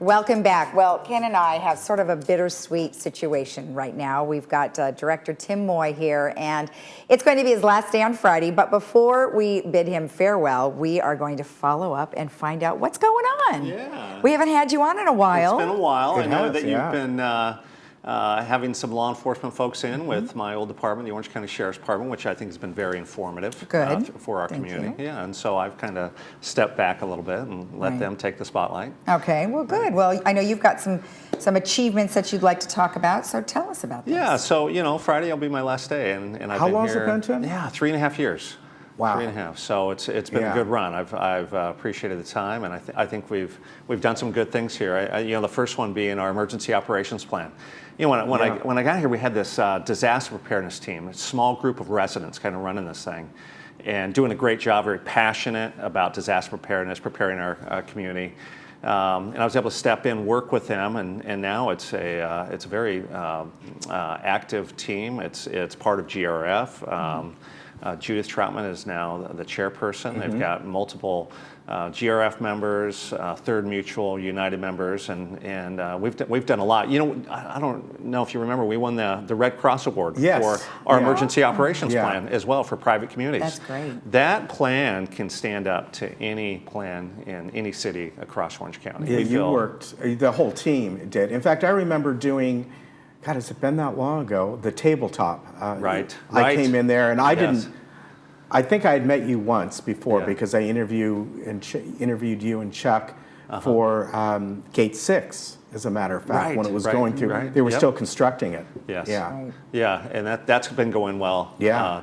Welcome back. Well, Ken and I have sort of a bittersweet situation right now. We've got Director Tim Moy here, and it's going to be his last day on Friday. But before we bid him farewell, we are going to follow up and find out what's going on. Yeah. We haven't had you on in a while. It's been a while. I know that you've been having some law enforcement folks in with my old department, the Orange County Sheriff's Department, which I think has been very informative for our community. Yeah, and so I've kind of stepped back a little bit and let them take the spotlight. Okay, well, good. Well, I know you've got some achievements that you'd like to talk about, so tell us about this. Yeah, so, you know, Friday will be my last day, and I've been here. How long has it been, Tim? Yeah, 3.5 years. Wow. 3.5. So it's been a good run. I've appreciated the time, and I think we've done some good things here. You know, the first one being our emergency operations plan. You know, when I got here, we had this disaster preparedness team, a small group of residents kind of running this thing, and doing a great job, very passionate about disaster preparedness, preparing our community. And I was able to step in, work with them, and now it's a very active team. It's part of GRF. Judith Troutman is now the chairperson. They've got multiple GRF members, Third Mutual, United members, and we've done a lot. You know, I don't know if you remember, we won the Red Cross Award for our emergency operations plan as well for private communities. That's great. That plan can stand up to any plan in any city across Orange County. Yeah, you worked, the whole team did. In fact, I remember doing, God, has it been that long ago? The tabletop. Right. I came in there, and I didn't. I think I had met you once before because I interviewed you and Chuck for Gate 6, as a matter of fact, when it was going through. They were still constructing it. Yes. Yeah. Yeah, and that's been going well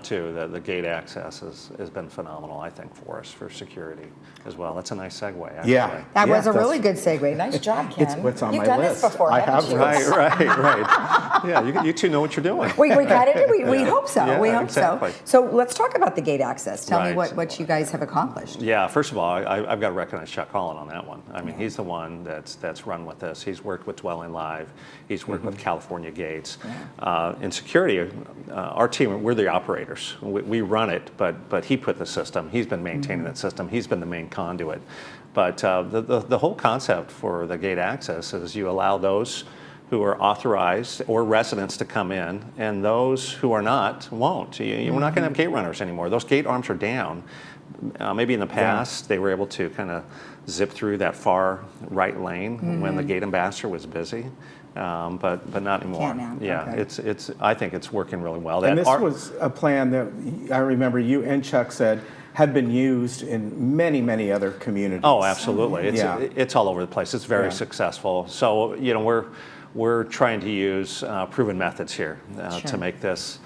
too. The gate access has been phenomenal, I think, for us for security as well. That's a nice segue, actually. Yeah. That was a really good segue. Nice job, Ken. It's on You've my done list. this before, I have. Right. Yeah, you two know what you're doing. We kind of do. We hope so. Yeah, we hope exactly. so. So let's talk about the gate access. Tell me what you guys have accomplished. Yeah, first of all, I've got to recognize Chuck Holland on that one. I mean, he's the one that's run with this. He's worked with Dwelling Live. He's worked with California Gates. In security, our team, we're the operators. We run it, but he put the system. He's been maintaining that system. He's been the main conduit. But the whole concept for the gate access is you allow those who are authorized or residents to come in, and those who are not won't. We're not going to have gate runners anymore. Those gate arms are down. Maybe in the past they were able to kind of zip through that far right lane when the gate ambassador was busy, but not anymore. Can't now. Yeah, Okay. I think it's working really well. And this was a plan that I remember you and Chuck said had been used in many other communities. Oh, absolutely. It's all over the place. It's very successful. So, you know, we're trying to use proven methods here to make this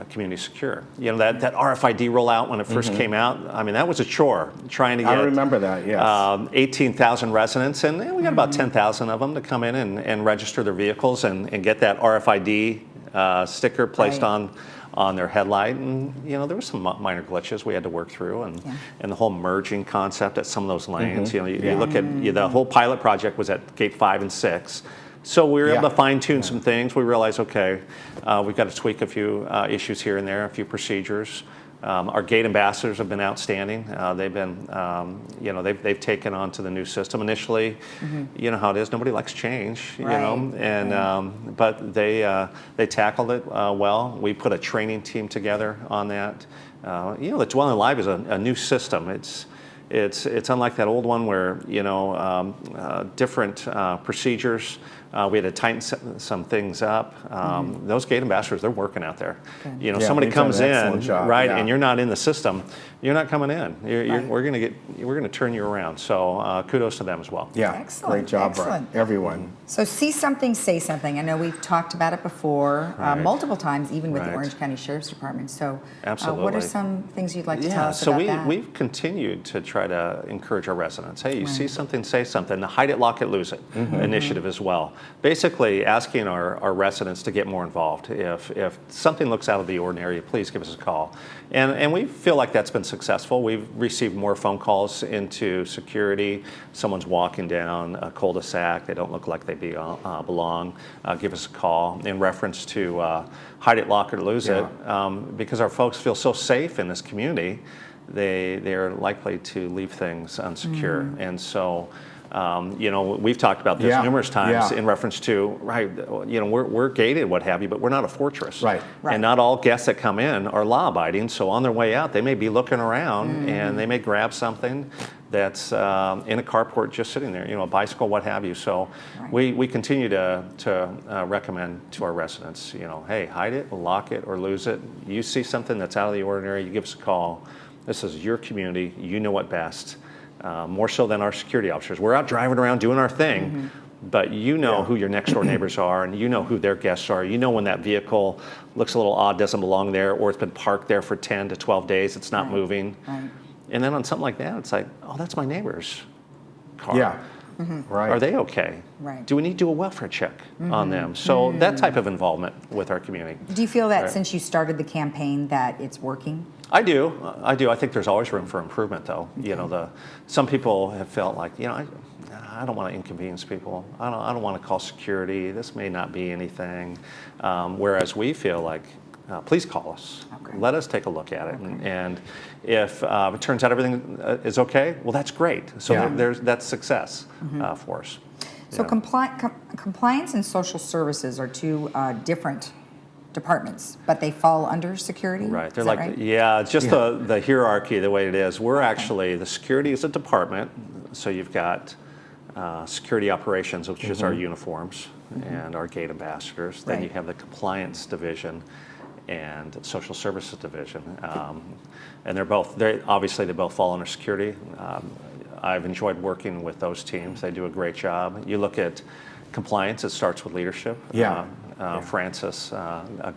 community secure. You know, that RFID rollout when it first came out, I mean, that was a chore trying to get. I remember that, yes. 18,000 residents, and we got about 10,000 of them to come in and register their vehicles and get that RFID sticker placed on their headlight. And, you know, there were some minor glitches we had to work through, and the whole merging concept at some of those lanes. You know, you look at the whole pilot project was at Gate 5 and 6. So we were able to fine-tune some things. We realized, okay, we've got to tweak a few issues here and there, a few procedures. Our gate ambassadors have been outstanding. They've been, you know, they've taken on to the new system. Initially, you know how it is. Nobody likes change, you know, and but they tackled it well. We put a training team together on that. You know, the Dwelling Live is a new system. It's unlike that old one where, you know, different procedures. We had to tighten some things up. Those gate ambassadors, they're working out there. Okay. You know, somebody comes in, and you're not in the system, you're not coming in. We're going to turn you around. So kudos to them as well. Yeah, excellent. Great job, Brian. Everyone. So see something, say something. I know we've talked about it before multiple times, even with the Orange County Sheriff's Department. So what are some things you'd like to tell us about that? So we've continued to try to encourage our residents. Hey, you see something, say something. The Hide It, Lock It, Lose It initiative as well. Basically asking our residents to get more involved. If something looks out of the ordinary, please give us a call. And we feel like that's been successful. We've received more phone calls into security. Someone's walking down a cul-de-sac. They don't look like they belong. Give us a call in reference to Hide It, Lock It, or Lose It. Because our folks feel so safe in this community, they are likely to leave things unsecure. And so We've talked about this numerous times in reference to, we're gated, what have you, but we're not a fortress. Right. And not all guests that come in are law-abiding, so on their way out, they may be looking around and they may grab something that's in a carport just sitting there, a bicycle, what have you. So we continue to recommend to our residents, hey, hide it, lock it, or lose it. You see something that's out of the ordinary, you give us a call. This is your community, you know what best. More so than our security officers. We're out driving around doing our thing, but you know who your next door neighbors are, and you know who their guests are. You know when that vehicle looks a little odd, doesn't belong there, or it's been parked there for 10 to 12 days, it's not moving. Right. And then on something like that, it's like, oh, that's my neighbor's car. Yeah. Right. Are they okay? Right. Do we need to do a welfare check on them? So that type of involvement with our community. Do you feel that since you started the campaign that it's working? I do. I think there's always room for improvement, though. Some people have felt like, I don't want to inconvenience people. I don't want to call security. This may not be anything. Whereas we feel like, please call us. Okay. Let us take a look at it. And if it turns out everything is okay, well, that's great. So that's success for us. So compliance and social services are two different departments, but they fall under security? Right. They're just the hierarchy, the way it is. We're actually, the security is a department. So you've got security operations, which is our uniforms and our gate ambassadors. Then you have the compliance division and social services division. And they both fall under security. I've enjoyed working with those teams. They do a great job. You look at compliance, it starts with leadership. Francis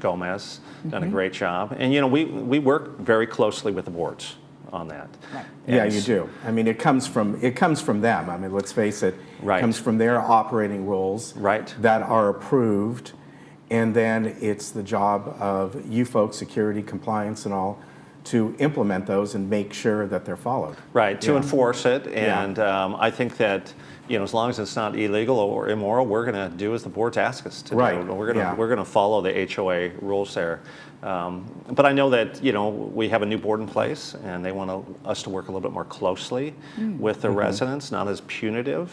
Gomez done a great job. And we work very closely with the boards on that. Right. Yeah, you do. I mean, it comes from them. I mean, let's face it. It comes from their operating rules that are approved. And then it's the job of you folks, security, compliance, and all, to implement those and make sure that they're followed. Right, to enforce it. And I think that, as long as it's not illegal or immoral, we're going to do as the boards ask us to do. We're going to follow the HOA rules there. But I know that, we have a new board in place, and they want us to work a little bit more closely with the residents, not as punitive.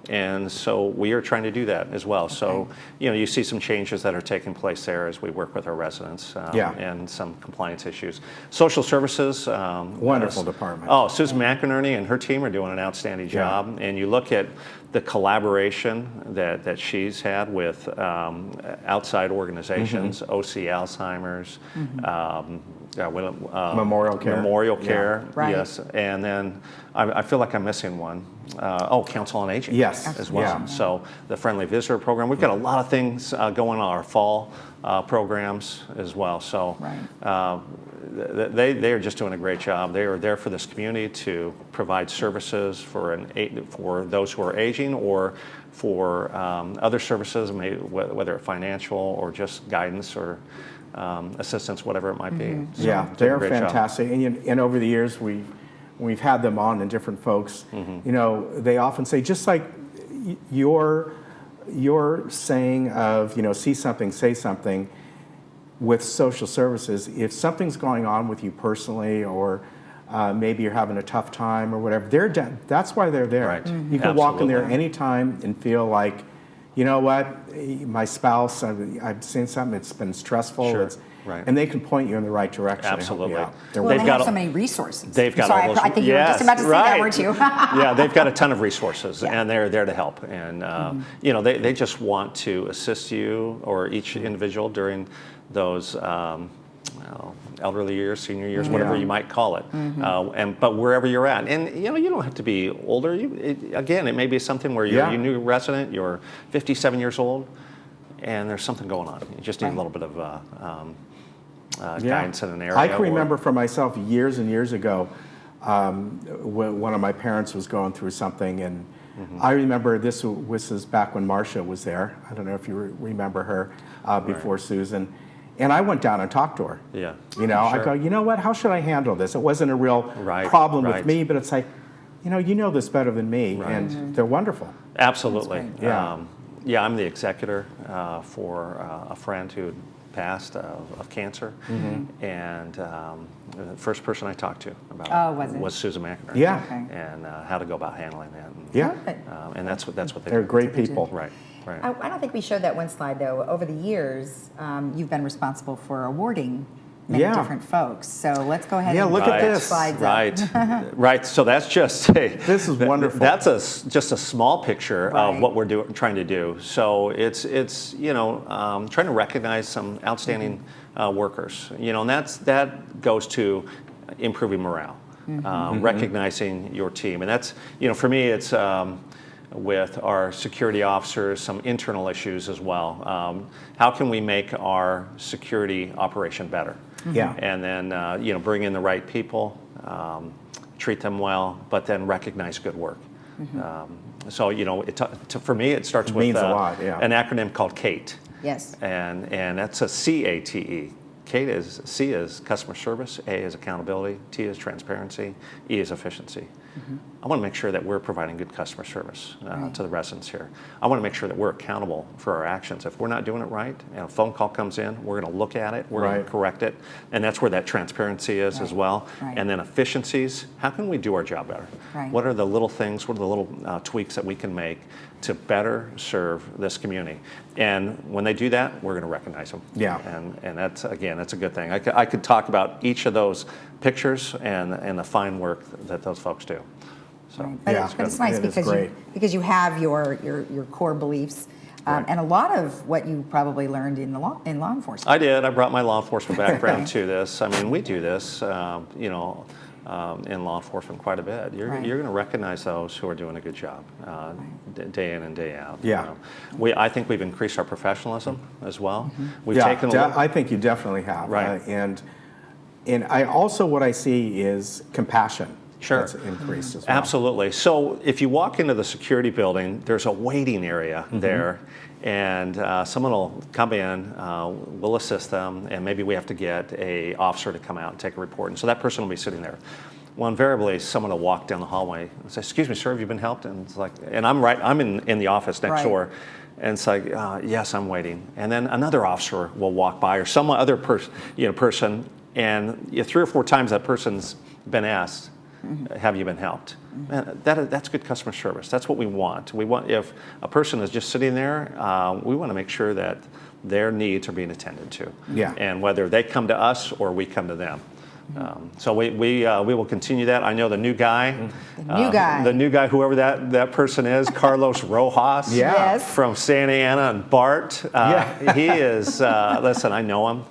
And so we are trying to do that as well. So, you see some changes that are taking place there as we work with our residents and some compliance issues. Social services. Wonderful department. Oh, Susan McInerney and her team are doing an outstanding job. And you look at the collaboration that she's had with outside organizations, OC Alzheimer's, Memorial Care, yes. And then I feel like I'm missing one. Council on Aging as well. So the Friendly Visitor Program. We've got a lot of things going on, our fall programs as well. So they are just doing a great job. They are there for this community to provide services for those who are aging or for other services, whether financial or just guidance or assistance, whatever it might be. So they're fantastic. And over the years, we've had them on, and different folks, they often say, just like your saying of, see something, say something, with social services, if something's going on with you personally, or maybe you're having a tough time or whatever, that's why they're there. Right. You can walk in there anytime and feel like, you know what, my spouse, I've seen something that's been stressful. And they can point you in the right direction. Absolutely. Well, they have so many resources. They've got all those. I think you were just about to say that, weren't you? Yeah, they've got a ton of resources, and they're there to help. And they just want to assist you or each individual during those elderly years, senior years, whatever you might call it. But wherever you're at, and you don't have to be older. Again, it may be something where you're a new resident, you're 57 years old, and there's something going on. You just need a little bit of guidance in an area. I can remember for myself years and years ago, when one of my parents was going through something, and I remember this was back when Marcia was there. I don't know if you remember her before Susan. And I went down and talked to her. I go, you know what, how should I handle this? It wasn't a real problem with me, but it's like, you know this better than me, and they're wonderful. Absolutely. I'm the executor for a friend who passed of cancer, and the first person I talked to about was Susan McInerney. Yeah. Okay. And how to go about handling that. And, Yeah. and that's what they They're do. great people. Right. Right. I don't think we showed that one slide, though. Over the years, you've been responsible for awarding many different folks. So let's go ahead and look put at that this. slides up. Right, right. So that's just This is wonderful. That's just a small picture of what we're trying to do. So it's trying to recognize some outstanding workers. And that goes to improving morale, recognizing your team, and that's for me it's. With our security officers, some internal issues as well. How can we make our security operation better? Yeah. And then bring in the right people, treat them well, but then recognize good work. So for me, it starts with means a lot, an acronym called CATE. Yes. And that's a CATE. C is customer service, A is accountability, T is transparency, E is efficiency. I want to make sure that we're providing good customer service to the residents here. I want to make sure that we're accountable for our actions. If we're not doing it right, and a phone call comes in, we're going to look at it, we're going to correct it, and that's where that transparency is as well. And then efficiencies, how can we do our job better? What are the little things, what are the little tweaks that we can make to better serve this community? And when they do that, we're going to recognize them. Yeah. And that's, again, that's a good thing. I could talk about each of those pictures and the fine work that those folks do. So, But it's nice because you have your core beliefs. And a lot of what you probably learned in law enforcement. I did. I brought my law enforcement background to this. I mean, we do this, in law enforcement quite a bit. You're going to recognize those who are doing a good job day in and day out. Yeah. I think we've increased our professionalism as well. We've taken I think you definitely have. Right. And I also, what I see is compassion. Sure. That's increased as well. Absolutely. So if you walk into the security building, there's a waiting area there, and someone will come in, we'll assist them, and maybe we have to get an officer to come out and take a report. And so that person will be sitting there. Well, invariably, someone will walk down the hallway and say, "Excuse me, sir, have you been helped?" And it's like, and I'm in the office next door, and it's like, "Yes, I'm waiting." And then another officer will walk by, or some other person, and 3 or 4 times that person's been asked, have you been helped? Man, that's good customer service. That's what we want. If a person is just sitting there, we want to make sure that their needs are being attended to. Yeah. And whether they come to us or we come to them. So we will continue that. I know the new guy. The new guy, whoever that person is, Carlos Rojas from Santa Ana and BART. He is, listen, I know him.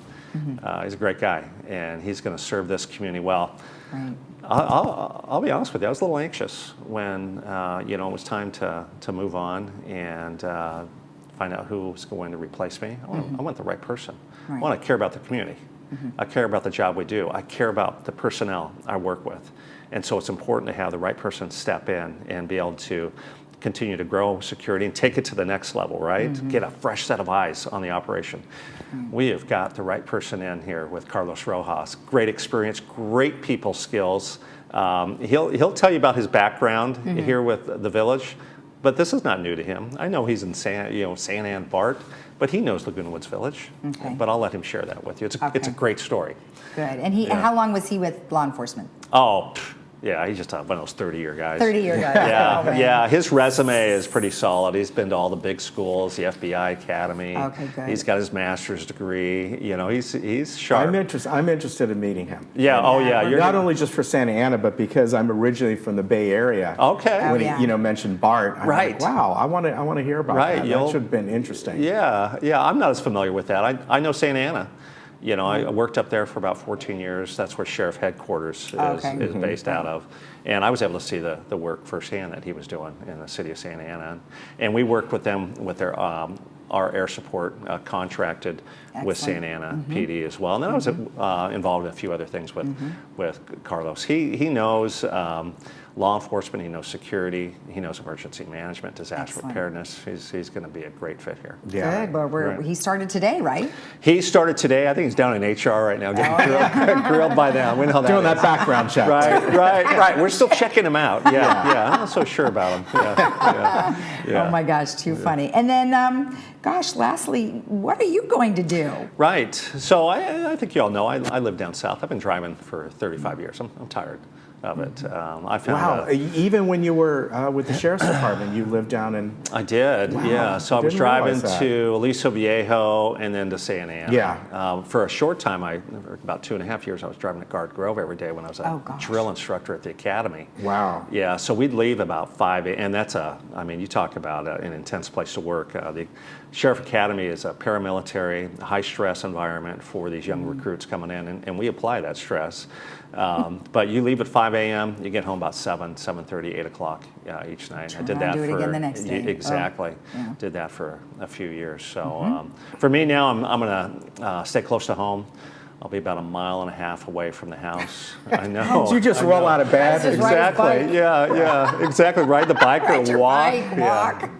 He's a great guy, and he's going to serve this community well. Right. I'll be honest with you. I was a little anxious when it was time to move on and find out who was going to replace me. I want the right person. I want to care about the community. I care about the job we do. I care about the personnel I work with, and so it's important to have the right person step in and be able to continue to grow security and take it to the next level, right? Get a fresh set of eyes on the operation. We have got the right person in here with Carlos Rojas. Great experience, great people skills. He'll tell you about his background here with the village, but this is not new to him. I know he's in Santa Ana and BART, but he knows Laguna Woods Village. But I'll let him share that with you. It's a great story. Good. And how long was he with law enforcement? Oh, yeah, he's just one of those 30-year guys. 30-year guys. Yeah. His resume is pretty solid. He's been to all the big schools, the FBI Academy. Okay, good. He's got his master's degree. He's sharp. I'm interested in meeting him. Yeah. Not only just for Santa Ana, but because I'm originally from the Bay Area. Okay. When he mentioned BART, I'm like, wow, I want to hear about that. That should have been interesting. Yeah. I'm not as familiar with that. I know Santa Ana. I worked up there for about 14 years. That's where Sheriff Headquarters is based out of. And I was able to see the work firsthand that he was doing in the city of Santa Ana. And we worked with them with their our air support contracted with Santa Ana PD as well. And then I was involved in a few other things with Carlos. He knows law enforcement, he knows security, he knows emergency management, disaster Excellent. preparedness. He's going to be a great fit here. Yeah. Good. Well, he started today, right? He started today. I think he's down in HR right now, getting grilled by them. We know how that Doing is. that background check. Right. We're still checking him out. Yeah. I'm not so sure about him. Yeah. Oh my gosh, too funny. And then, lastly, what are you going to do? Right. So I think you all know I live down south. I've been driving for 35 years. I'm tired of it. I found even when you were with the sheriff's department, you lived down in. I did, yeah. So I was driving to Aliso Viejo and then to Santa Ana. Yeah. For a short time, about 2.5 years, I was driving to Guard Grove every day when I was a drill instructor at the academy. Wow. Yeah. So we'd leave about 5 a.m. And that's you talk about an intense place to work. The Sheriff Academy is a paramilitary, high-stress environment for these young recruits coming in, and we apply that stress. But you leave at 5 a.m., you get home about 7:30, 8 o'clock each night. I did that do it again the next day. Exactly. Did that for a few years. So for me now, I'm going to stay close to home. I'll be about 1.5 miles away from the house. I know. Did you just roll out of bed? Exactly. Yeah. Exactly. Ride the bike or walk. Walk.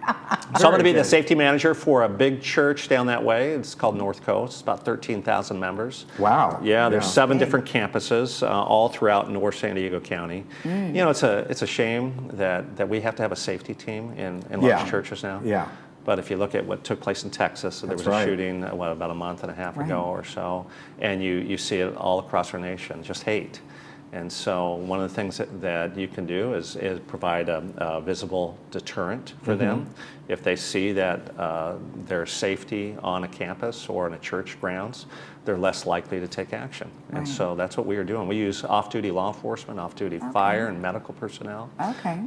So I'm going to be the safety manager for a big church down that way. It's called North Coast. It's about 13,000 members. Wow. Yeah, there's 7 different campuses all throughout North San Diego County. You know, it's a shame that we have to have a safety team in large churches now. Yeah. But if you look at what took place in Texas, there was a shooting, about 1.5 months ago or so, and you see it all across our nation, just hate. And so one of the things that you can do is provide a visible deterrent for them. If they see that there's safety on a campus or in a church grounds, they're less likely to take action. And so that's what we are doing. We use off-duty law enforcement, off-duty fire and medical personnel.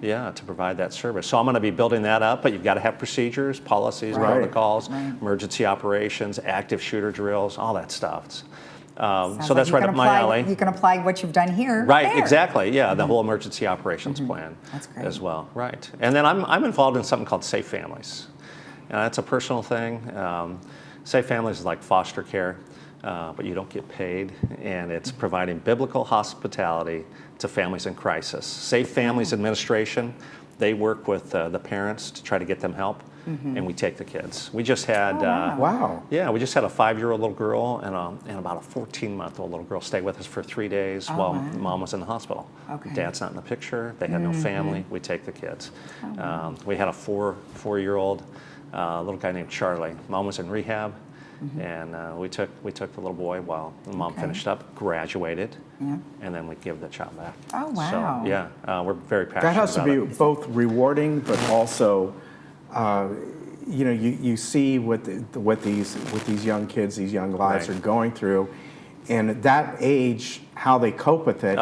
Yeah, to provide that service. So I'm going to be building that up, but you've got to have procedures, policies, protocols, emergency operations, active shooter drills, all that stuff. So that's right up my alley. You can apply what you've done here. Right, there. exactly. Yeah, the whole emergency operations plan as well. Right. And then I'm involved in something called Safe Families. And that's a personal thing. Safe Families is like foster care, but you don't get paid. And it's providing biblical hospitality to families in crisis. Safe Families Administration, they work with the parents to try to get them help. And we take the kids. We just had we just had a 5-year-old little girl and about a 14-month-old little girl stay with us for 3 days while mom was in the hospital. Dad's not in the picture. They had no family. We take the kids. We had a 4-year-old little guy named Charlie. Mom was in rehab, and we took the little boy while mom finished up, graduated, and then we give the child back. Oh wow! So yeah, we're very passionate. That has to be both rewarding, but also. You see what these young kids, these young lives are going through, and at that age, how they cope with it.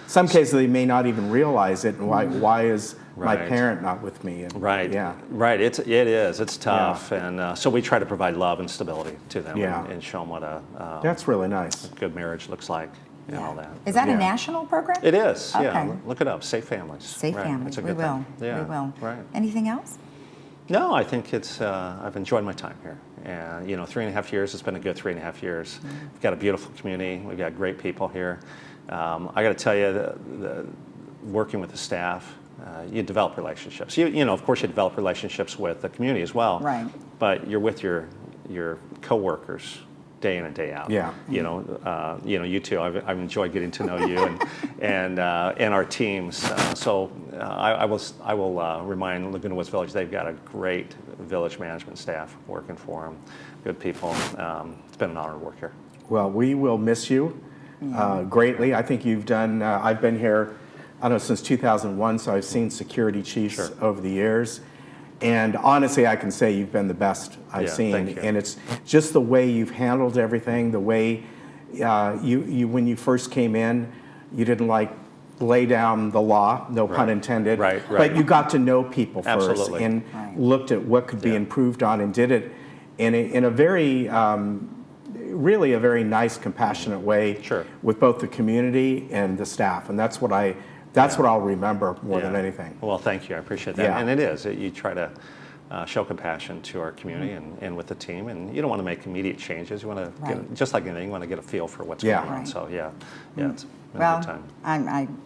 Some cases they may not even realize it. And why is my parent not with me? And, right. It is. It's tough, and so we try to provide love and stability to them, and show them what that's really nice. A good marriage looks like. And all that. Is that a national program? It is. Yeah. Look it up. Safe Families. Safe Families. It's a good thing. Yeah. We will. Right. Anything else? No, I think it's. I've enjoyed my time here, and 3.5 years. It's been a good 3.5 years. We've got a beautiful community. We've got great people here. I got to tell you, working with the staff, you develop relationships. Of course, you develop relationships with the community as well. Right. But you're with your coworkers day in and day out. Yeah. You too. I've enjoyed getting to know you and our teams. I will remind Laguna Woods Village, they've got a great village management staff working for them. Good people. It's been an honor to work here. Well, we will miss you greatly. I think you've done. I've been here, I don't know, since 2001, so I've seen security chiefs over the years. And honestly, I can say you've been the best I've seen. Thank you. And it's just the way you've handled everything, the way you when you first came in, you didn't lay down the law, no pun intended. Right. But you got to know people first Absolutely. and looked at what could be improved on and did it in a very, really a very nice, compassionate way with both the community and the staff. And that's what I'll remember more than anything. Well, thank you. I appreciate that. And it is. You try to show compassion to our community and with the team. And you don't want to make immediate changes. You want to, just like anything, you want to get a feel for what's going on. So, it's Well,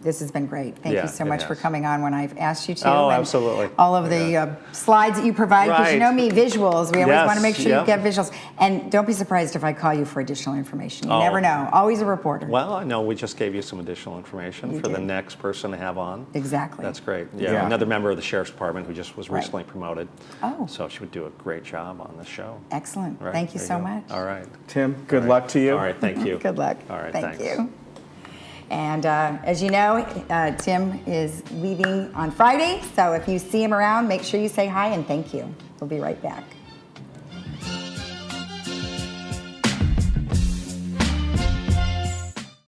this has been great. Thank you so much for coming on when I've asked you to. Oh, absolutely. All of the slides that you provide, because you know me, visuals. We always want to make sure you get visuals. And don't be surprised if I call you for additional information. You never know. Always a reporter. Well, I know we just gave you some additional information for the next person to have on. Exactly. That's great. Yeah, another member of the Sheriff's Department who just was recently promoted. Oh. So she would do a great job on the show. Excellent. Thank you so much. All right. Tim, good luck to you. All right, thank you. Good luck. All right, thank thanks. you. And as you know, Tim is leaving on Friday, so if you see him around, make sure you say hi and thank you. We'll be right back.